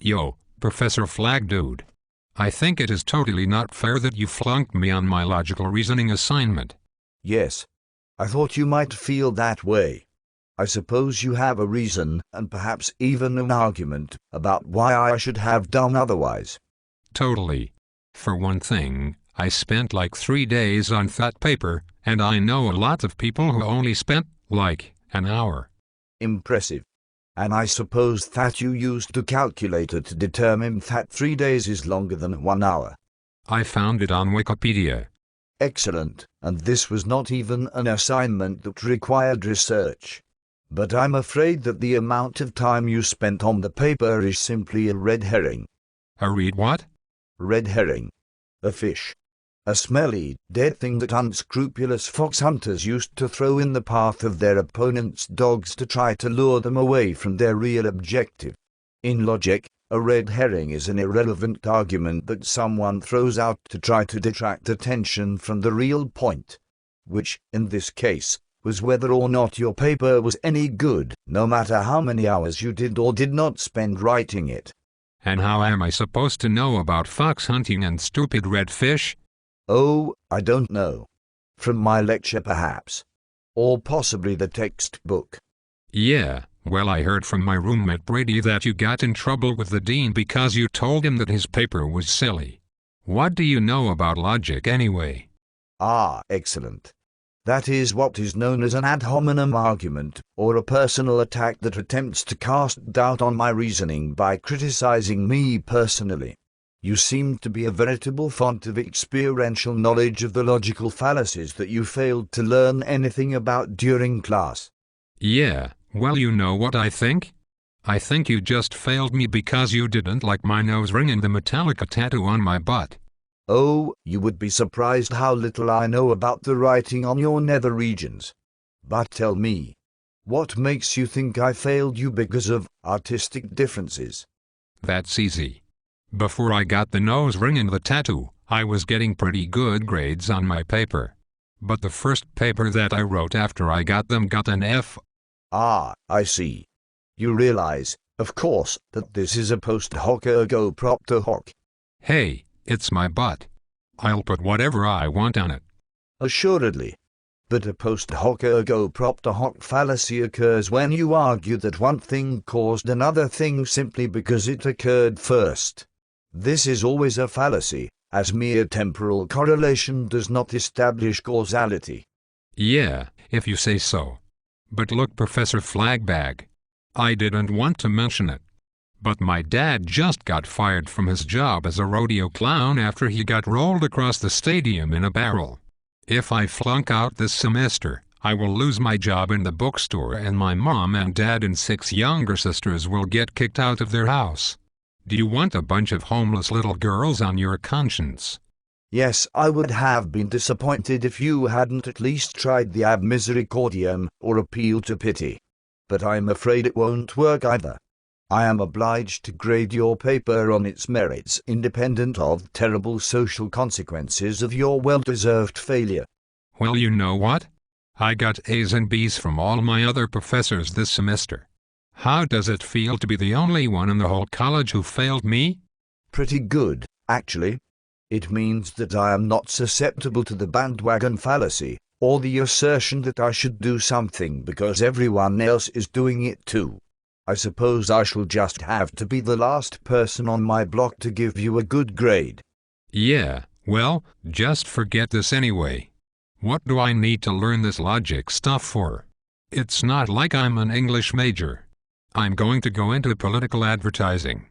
Yo, Professor Flag Dude. I think it is totally not fair that you flunked me on my logical reasoning assignment. Yes. I thought you might feel that way. I suppose you have a reason, and perhaps even an argument, about why I should have done otherwise. Totally. For one thing, I spent like 3 days on that paper, and I know a lot of people who only spent, like, an hour. Impressive. And I suppose that you used a calculator to determine that 3 days is longer than 1 hour. I found it on Wikipedia. Excellent, and this was not even an assignment that required research. But I'm afraid that the amount of time you spent on the paper is simply a red herring. A read what? Red herring. A fish. A smelly, dead thing that unscrupulous fox hunters used to throw in the path of their opponents' dogs to try to lure them away from their real objective. In logic, a red herring is an irrelevant argument that someone throws out to try to detract attention from the real point, which, in this case, was whether or not your paper was any good, no matter how many hours you did or did not spend writing it. And how am I supposed to know about fox hunting and stupid red fish? Oh, I don't know. From my lecture perhaps. Or possibly the textbook. Yeah, well, I heard from my roommate Brady that you got in trouble with the dean because you told him that his paper was silly. What do you know about logic anyway? Ah, excellent. That is what is known as an ad hominem argument, or a personal attack that attempts to cast doubt on my reasoning by criticizing me personally. You seem to be a veritable font of experiential knowledge of the logical fallacies that you failed to learn anything about during class. Yeah, well, you know what I think? I think you just failed me because you didn't like my nose ring and the Metallica tattoo on my butt. Oh, you would be surprised how little I know about the writing on your nether regions. But tell me, what makes you think I failed you because of artistic differences? That's easy. Before I got the nose ring and the tattoo, I was getting pretty good grades on my paper. But the first paper that I wrote after I got them got an F. Ah, I see. You realize, of course, that this is a post hoc ergo propter hoc. Hey, it's my butt. I'll put whatever I want on it. Assuredly. But a post hoc ergo propter hoc fallacy occurs when you argue that one thing caused another thing simply because it occurred first. This is always a fallacy, as mere temporal correlation does not establish causality. Yeah, if you say so. But look, Professor Flagbag. I didn't want to mention it. But my dad just got fired from his job as a rodeo clown after he got rolled across the stadium in a barrel. If I flunk out this semester, I will lose my job in the bookstore and my mom and dad and 6 younger sisters will get kicked out of their house. Do you want a bunch of homeless little girls on your conscience? Yes, I would have been disappointed if you hadn't at least tried the ab misericordiam, or appeal to pity. But I'm afraid it won't work either. I am obliged to grade your paper on its merits independent of terrible social consequences of your well-deserved failure. Well, you know what? I got A's and B's from all my other professors this semester. How does it feel to be the only one in the whole college who failed me? Pretty good, actually. It means that I am not susceptible to the bandwagon fallacy, or the assertion that I should do something because everyone else is doing it too. I suppose I shall just have to be the last person on my block to give you a good grade. Yeah, well, just forget this anyway. What do I need to learn this logic stuff for? It's not like I'm an English major. I'm going to go into political advertising.